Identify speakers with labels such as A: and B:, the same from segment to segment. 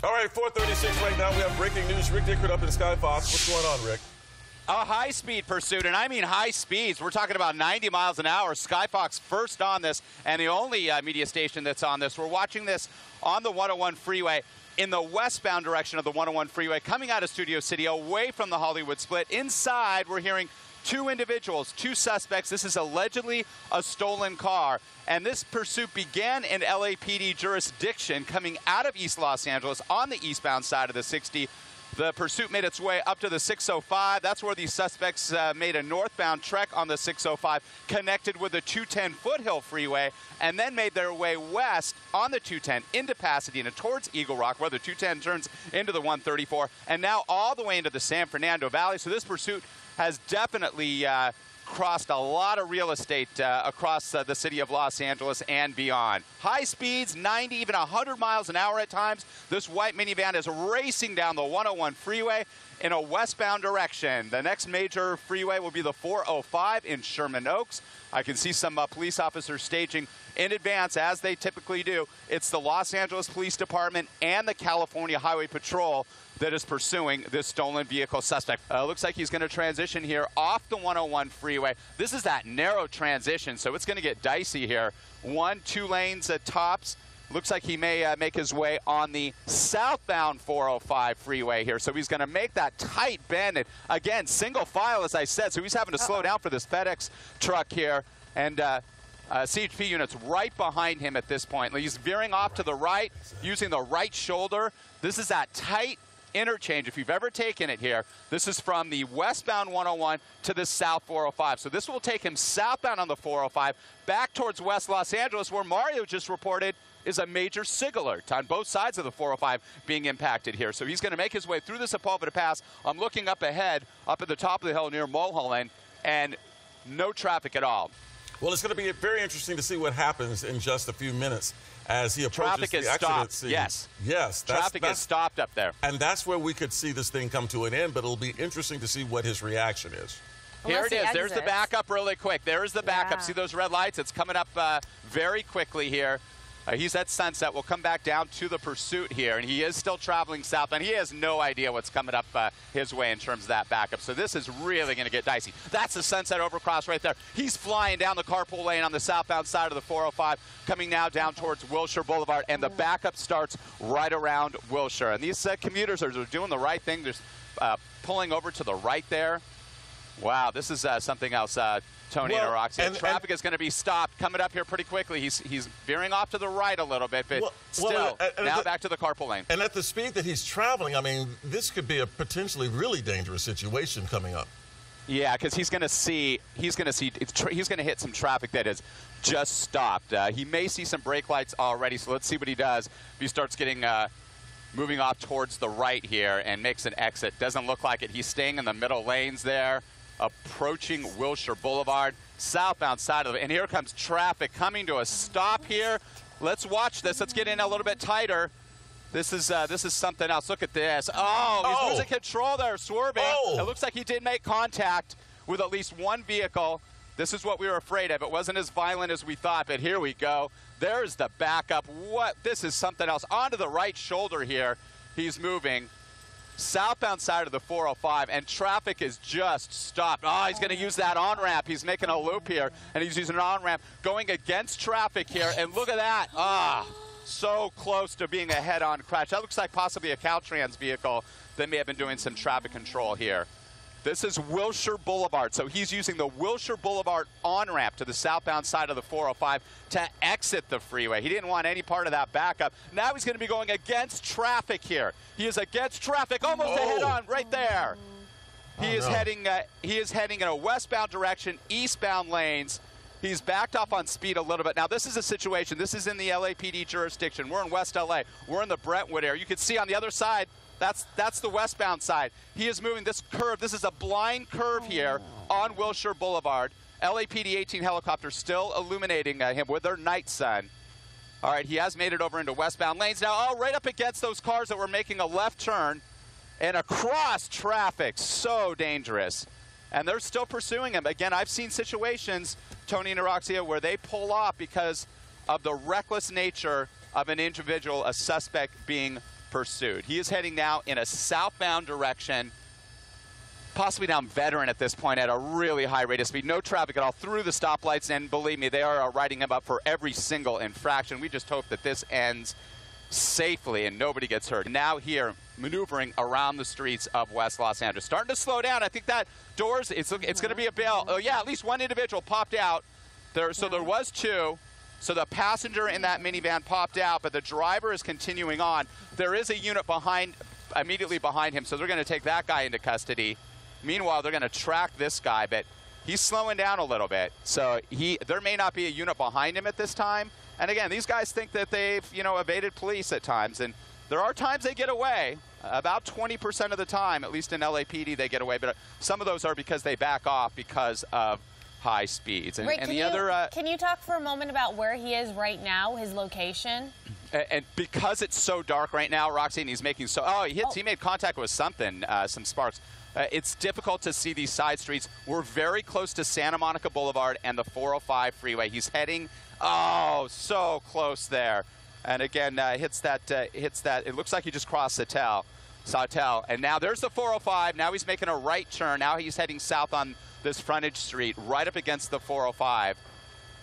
A: All right, 4:36 right now. We have breaking news. Rick Dickert up in Sky Fox. What's going on, Rick?
B: A high-speed pursuit, and I mean high speeds. We're talking about 90 miles an hour. Sky Fox first on this, and the only media station that's on this. We're watching this on the 101 freeway in the westbound direction of the 101 freeway, coming out of Studio City, away from the Hollywood split. Inside, we're hearing two individuals, two suspects. This is allegedly a stolen car. And this pursuit began in LAPD jurisdiction coming out of East Los Angeles on the eastbound side of the 60. The pursuit made its way up to the 605. That's where these suspects made a northbound trek on the 605, connected with the 210 Foothill Freeway, and then made their way west on the 210 into Pasadena towards Eagle Rock, where the 210 turns into the 134, and now all the way into the San Fernando Valley. So this pursuit has definitely crossed a lot of real estate across the city of Los Angeles and beyond. High speeds, 90, even 100 miles an hour at times. This white minivan is racing down the 101 freeway in a westbound direction. The next major freeway will be the 405 in Sherman Oaks. I can see some police officers staging in advance, as they typically do. It's the Los Angeles Police Department and the California Highway Patrol that is pursuing this stolen vehicle suspect. Looks like he's going to transition here off the 101 freeway. This is that narrow transition, so it's going to get dicey here. 1-2 lanes at tops. Looks like he may make his way on the southbound 405 freeway here. So he's going to make that tight bend. And again, single file, as I said, so he's having to slow down for this FedEx truck here. And CHP units right behind him at this point. He's veering off to the right, using the right shoulder. This is that tight interchange. If you've ever taken it here, this is from the westbound 101 to the south 405. So this will take him southbound on the 405 back towards West Los Angeles, where Mario just reported is a major SIG alert on both sides of the 405 being impacted here. So he's going to make his way through the Sepulveda Pass. I'm looking up ahead, up at the top of the hill near Mulholland, and no traffic at all.
A: Well, it's going to be very interesting to see what happens in just a few minutes as he approaches the accident scene.
B: Yes.
A: Yes.
B: Traffic is stopped up there.
A: And that's where we could see this thing come to an end, but it'll be interesting to see what his reaction is.
B: Here it is. There's the backup really quick. There is the backup. See those red lights? It's coming up very quickly here. He's at Sunset. We'll come back down to the pursuit here, and he is still traveling south, and he has no idea what's coming up his way in terms of that backup. So this is really going to get dicey. That's the Sunset Overcross right there. He's flying down the carpool lane on the southbound side of the 405, coming now down towards Wilshire Boulevard, and the backup starts right around Wilshire. And these commuters are doing the right thing. They're pulling over to the right there. Wow, this is something else. Tony and Roxy. Traffic is going to be stopped coming up here pretty quickly. He's veering off to the right a little bit, but now back to the carpool lane.
A: And at the speed that he's traveling, I mean, this could be a potentially really dangerous situation coming up.
B: Yeah, because he's going to hit some traffic that is just stopped. He may see some brake lights already, so let's see what he does. If he starts getting moving off towards the right here and makes an exit, doesn't look like it. He's staying in the middle lanes there, approaching Wilshire Boulevard, southbound side of it. And here comes traffic coming to a stop here. Let's watch this. Let's get in a little bit tighter. This is something else. Look at this. Oh, he's losing control there, swerving. It looks like he did make contact with at least one vehicle. This is what we were afraid of. It wasn't as violent as we thought, but here we go. There's the backup. This is something else. Onto the right shoulder here. He's moving. Southbound side of the 405, and traffic is just stopped. Oh, he's going to use that on-ramp. He's making a loop here, and he's using an on-ramp going against traffic here, and look at that. So close to being a head-on crash. That looks like possibly a Caltrans vehicle that may have been doing some traffic control here. This is Wilshire Boulevard, so he's using the Wilshire Boulevard on-ramp to the southbound side of the 405 to exit the freeway. He didn't want any part of that backup. Now he's going to be going against traffic here. He is against traffic, almost a head-on right there. He is heading in a westbound direction, eastbound lanes. He's backed off on speed a little bit. Now, this is a situation. This is in the LAPD jurisdiction. We're in West LA. We're in the Brentwood area. You can see on the other side, that's the westbound side. He is moving this curve. This is a blind curve here on Wilshire Boulevard. LAPD 18 helicopters still illuminating him with their night sun. All right, he has made it over into westbound lanes. Now, right up against those cars that were making a left turn and across traffic. So dangerous. And they're still pursuing him. Again, I've seen situations, Tony and Aroxia, where they pull off because of the reckless nature of an individual, a suspect being pursuit. He is heading now in a southbound direction, possibly down Veteran at this point at a really high rate of speed. No traffic at all through the stoplights, and believe me, they are writing him up for every single infraction. We just hope that this ends safely and nobody gets hurt. Now here, maneuvering around the streets of West Los Angeles. Starting to slow down. I think that doors, it's going to be a bail. Oh, yeah, at least one individual popped out. So there was two. So the passenger in that minivan popped out, but the driver is continuing on. There is a unit immediately behind him, so they're going to take that guy into custody. Meanwhile, they're going to track this guy, but he's slowing down a little bit. So there may not be a unit behind him at this time. And again, these guys think that they've, evaded police at times. And there are times they get away. About 20% of the time, at least in LAPD, they get away. But some of those are because they back off because of high speeds. And,
C: Rick, can you talk for a moment about where he is right now, his location?
B: And because it's so dark right now, Roxy, and he's making he made contact with something, some sparks. It's difficult to see these side streets. We're very close to Santa Monica Boulevard and the 405 freeway. He's heading, so close there. And again, hits that. It looks like he just crossed Sawtelle. And now there's the 405. Now he's making a right turn. Now he's heading south on this frontage street, right up against the 405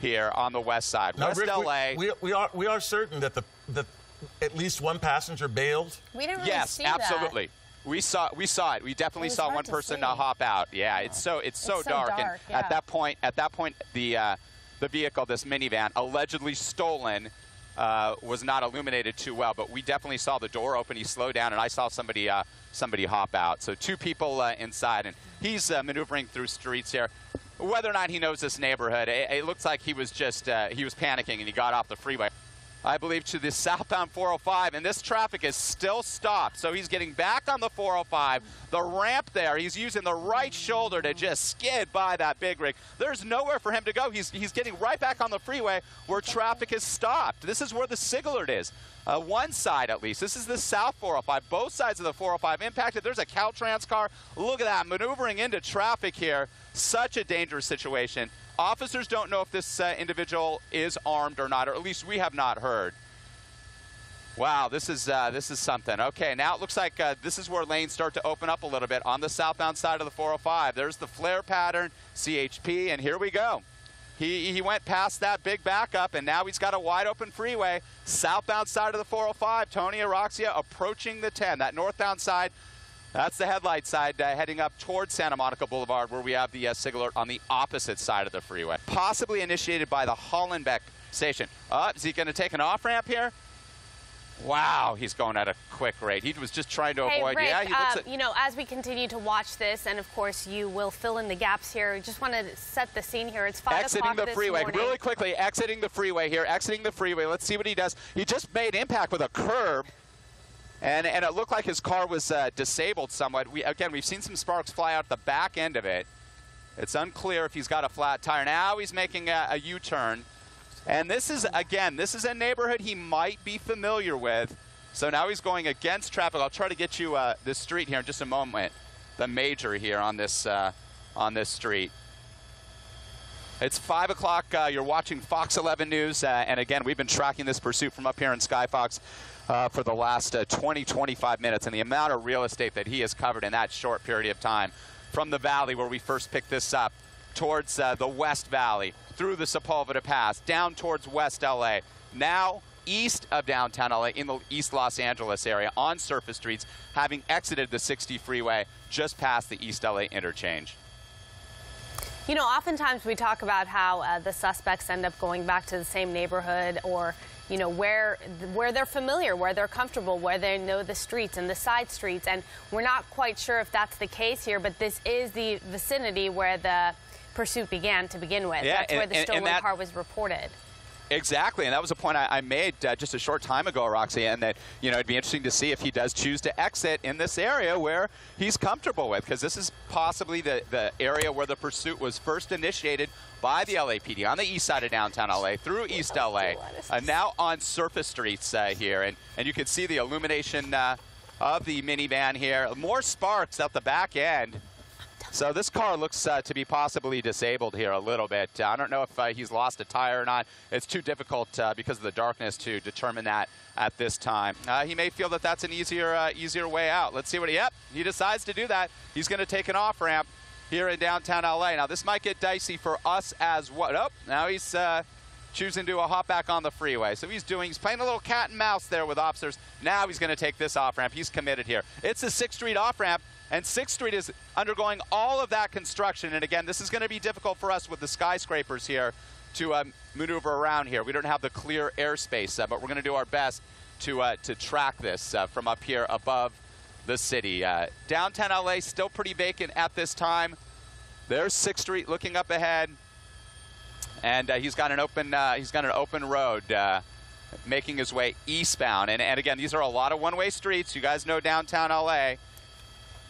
B: here on the west side.
A: Now,
B: West
A: Rick,
B: LA.
A: We are certain that at least one passenger bailed.
C: We didn't really see that.
B: Yes, absolutely. We saw it. We definitely saw one person hop out. Yeah, it's so dark. And
C: yeah.
B: at that point, the vehicle, this minivan, allegedly stolen, was not illuminated too well. But we definitely saw the door open. He slowed down, and I saw somebody hop out. So two people inside, and he's maneuvering through streets here. Whether or not he knows this neighborhood, it looks like he was just he was panicking and he got off the freeway. I believe, to the southbound 405, and this traffic is still stopped. So he's getting back on the 405. The ramp there, he's using the right shoulder to just skid by that big rig. There's nowhere for him to go. He's getting right back on the freeway where traffic is stopped. This is where the Siglard is. One side, at least. This is the south 405. Both sides of the 405 impacted. There's a Caltrans car. Look at that, maneuvering into traffic here. Such a dangerous situation. Officers don't know if this individual is armed or not, or at least we have not heard. Wow, this is something. Okay, now it looks like this is where lanes start to open up a little bit on the southbound side of the 405. There's the flare pattern, CHP, and here we go. He went past that big backup, and now he's got a wide open freeway. Southbound side of the 405, Tony Araxia approaching the 10. That northbound side, that's the headlight side heading up towards Santa Monica Boulevard, where we have the Siglard on the opposite side of the freeway. Possibly initiated by the Hollenbeck station. Is he going to take an off-ramp here? Wow, he's going at a quick rate. He was just trying to avoid.
C: Rick,
B: yeah, he looks
C: as we continue to watch this, and of course you will fill in the gaps here. Just want to set the scene here. It's 5 o'clock
B: exiting the freeway really quickly. Exiting the freeway here. Exiting the freeway. Let's see what he does. He just made impact with a curb. And it looked like his car was disabled somewhat. We've seen some sparks fly out the back end of it. It's unclear if he's got a flat tire. Now he's making a U-turn. And this is a neighborhood he might be familiar with. So now he's going against traffic. I'll try to get you this street here in just a moment. The major here on this street. It's 5 o'clock. You're watching Fox 11 News. And again, we've been tracking this pursuit from up here in Skyfox for the last 20-25 minutes. And the amount of real estate that he has covered in that short period of time, from the valley where we first picked this up, towards the West Valley, through the Sepulveda Pass, down towards West LA, now east of downtown LA, in the East Los Angeles area, on surface streets, having exited the 60 freeway just past the East LA interchange.
C: You know, oftentimes we talk about how the suspects end up going back to the same neighborhood, or where they're familiar, where they're comfortable, where they know the streets and the side streets. And we're not quite sure if that's the case here, but this is the vicinity where the pursuit began to begin with.
B: Yeah,
C: that's where the stolen car was reported.
B: Exactly, and that was a point I made just a short time ago, Roxy, and that, it'd be interesting to see if he does choose to exit in this area where he's comfortable with, because this is possibly the area where the pursuit was first initiated by the LAPD on the east side of downtown LA, through East LA, now on surface streets here, and you can see the illumination of the minivan here. More sparks out the back end. So this car looks to be possibly disabled here a little bit. I don't know if he's lost a tire or not. It's too difficult because of the darkness to determine that at this time. He may feel that that's an easier way out. Let's see what he decides to do that. He's going to take an off-ramp here in downtown LA. Now this might get dicey for us as well. Oh, now he's choosing to do a hop back on the freeway. So he's playing a little cat and mouse there with officers. Now he's going to take this off-ramp. He's committed here. It's a 6th Street off-ramp, and 6th Street is undergoing all of that construction. And again, this is going to be difficult for us with the skyscrapers here to maneuver around here. We don't have the clear airspace, but we're going to do our best to track this from up here above the city. Downtown LA still pretty vacant at this time. There's 6th Street looking up ahead, and he's got an open road making his way eastbound. And again, these are a lot of one-way streets. You guys know downtown LA.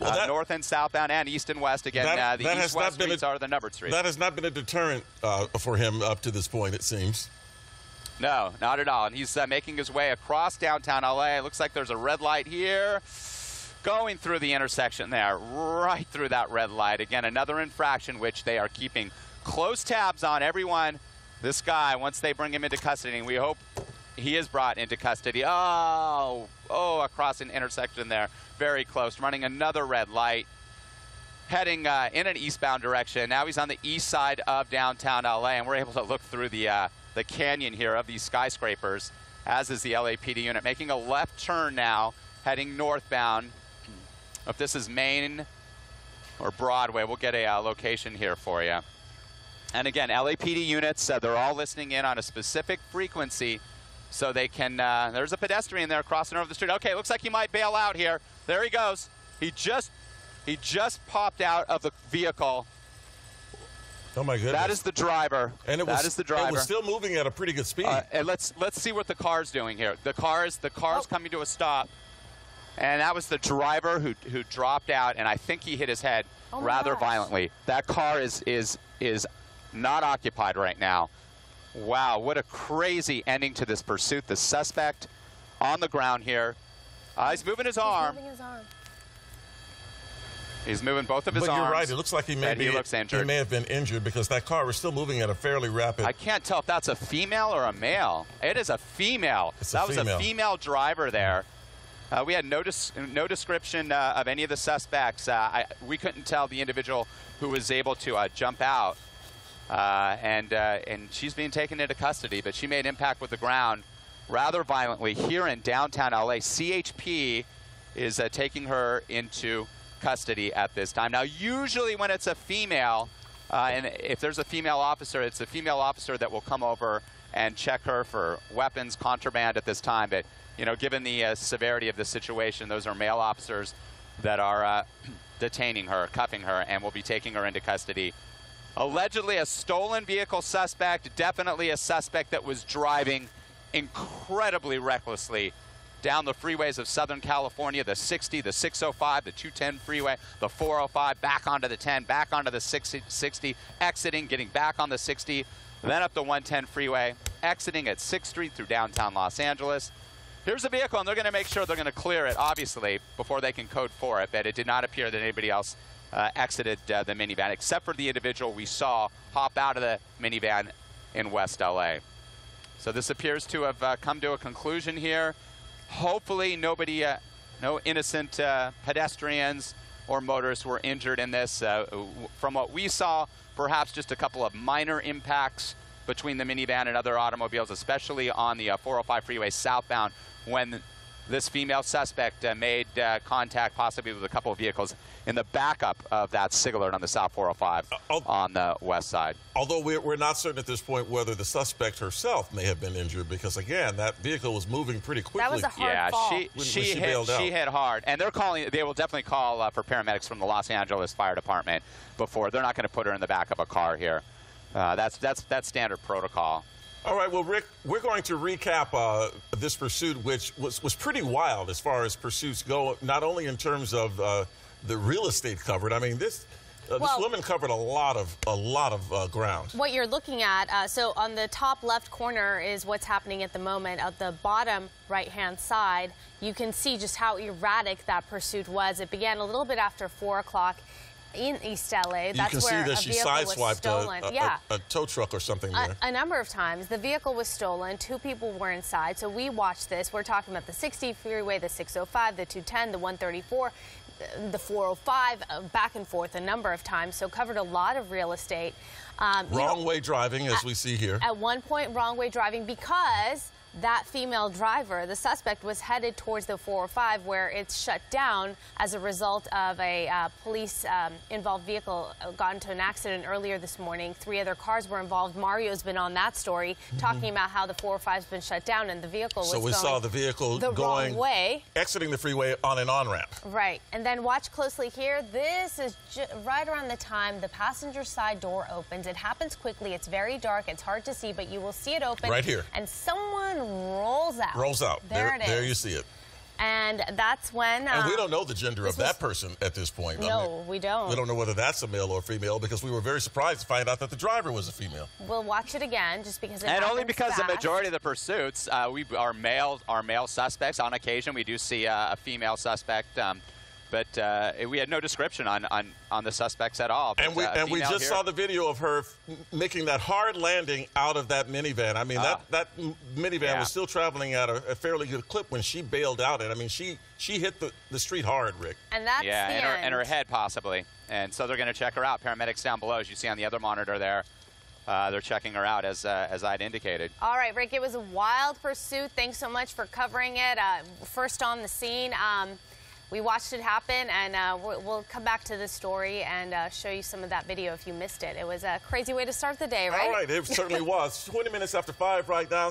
B: North and southbound and east and west. Again, the east-west streets are the numbered streets.
A: That has not been a deterrent for him up to this point, it seems.
B: No, not at all. And he's making his way across downtown LA. It looks like there's a red light here. Going through the intersection there, right through that red light. Again, another infraction which they are keeping close tabs on. Everyone, this guy, once they bring him into custody, and we hope he is brought into custody. Oh, across an intersection there, very close. Running another red light, heading in an eastbound direction. Now he's on the east side of downtown LA, and we're able to look through the canyon here of these skyscrapers, as is the LAPD unit. Making a left turn now, heading northbound. If this is Main or Broadway, we'll get a location here for you. And again, LAPD units, they're all listening in on a specific frequency so they can, there's a pedestrian there crossing over the street. Okay, looks like he might bail out here. There he goes. He just popped out of the vehicle.
A: Oh my goodness.
B: That is the driver.
A: And
B: that is the driver.
A: It was still moving at a pretty good speed.
B: And let's see what the car's doing here. The car's coming to a stop. And that was the driver who dropped out, and I think he hit his head rather violently. That car is not occupied right now. Wow, what a crazy ending to this pursuit. The suspect on the ground here. He's moving his arm. He's moving both of his arms.
A: But you're right. It looks like he may have been injured because that car was still moving at a fairly rapid.
B: I can't tell if that's a female or a male. It is a female. That was a female driver there. We had no description of any of the suspects. We couldn't tell the individual who was able to jump out, and she's being taken into custody. But she made impact with the ground rather violently here in downtown LA. CHP is taking her into custody at this time. Now, usually when it's a female, and if there's a female officer, it's a female officer that will come over and check her for weapons, contraband at this time. But you know, given the severity of the situation, those are male officers that are detaining her, cuffing her, and will be taking her into custody. Allegedly a stolen vehicle suspect, definitely a suspect that was driving incredibly recklessly down the freeways of Southern California, the 60, the 605, the 210 freeway, the 405, back onto the 10, back onto the 60, exiting, getting back on the 60, then up the 110 freeway, exiting at 6th Street through downtown Los Angeles. Here's the vehicle, and they're going to make sure they're going to clear it, obviously, before they can code for it. But it did not appear that anybody else exited the minivan, except for the individual we saw hop out of the minivan in West LA. So this appears to have come to a conclusion here. Hopefully nobody, no innocent pedestrians or motorists were injured in this. From what we saw, perhaps just a couple of minor impacts between the minivan and other automobiles, especially on the 405 freeway southbound, when this female suspect made contact possibly with a couple of vehicles in the backup of that SigAlert on the South 405 on the west side.
A: Although we're not certain at this point whether the suspect herself may have been injured, because again, that vehicle was moving pretty quickly.
C: That was a hard fall.
B: She hit hard, and they will definitely call for paramedics from the Los Angeles Fire Department before. They're not going to put her in the back of a car here. That's standard protocol.
A: All right, well, Rick, we're going to recap this pursuit, which was pretty wild as far as pursuits go, not only in terms of the real estate covered. I mean, this woman covered a lot of ground.
C: What you're looking at, so on the top left corner is what's happening at the moment. At the bottom right-hand side, you can see just how erratic that pursuit was. It began a little bit after 4 o'clock in East LA.
A: You can see that she sideswiped a tow truck or something there.
C: A number of times. The vehicle was stolen. 2 people were inside. So we watched this. We're talking about the 60 freeway, the 605, the 210, the 134, the 405, back and forth a number of times. So covered a lot of real estate.
A: Wrong way driving, as we see here.
C: At one point, wrong way driving because that female driver, the suspect, was headed towards the 405 where it's shut down as a result of a police-involved vehicle got into an accident earlier this morning. 3 other cars were involved. Mario's been on that story talking about how the 405's been shut down and the vehicle was
A: So we saw the vehicle going
C: wrong way,
A: exiting the freeway on an on-ramp.
C: Right. And then watch closely here. This is right around the time the passenger side door opens. It happens quickly. It's very dark. It's hard to see, but you will see it open.
A: Right here.
C: And someone rolls out.
A: Rolls out.
C: There it is.
A: There you see it.
C: And that's when...
A: and we don't know the gender of that person at this point.
C: No, we don't.
A: We don't know whether that's a male or a female because we were very surprised to find out that the driver was a female.
C: We'll watch it again just because it
B: And only
C: happens
B: because
C: fast.
B: the majority of the pursuits are male suspects. On occasion, we do see a female suspect. But we had no description on the suspects at all.
A: But, and we just saw the video of her making that hard landing out of that minivan. I mean, that minivan was still traveling at a fairly good clip when she bailed out. And I mean, she hit the street hard, Rick.
C: And that's the end.
B: And her head possibly. And so they're going to check her out. Paramedics down below, as you see on the other monitor there. They're checking her out, as I'd indicated.
C: All right, Rick, it was a wild pursuit. Thanks so much for covering it. First on the scene. We watched it happen, and we'll come back to this story and show you some of that video if you missed it. It was a crazy way to start the day, right?
A: All right, it certainly was. 20 minutes after 5 right now.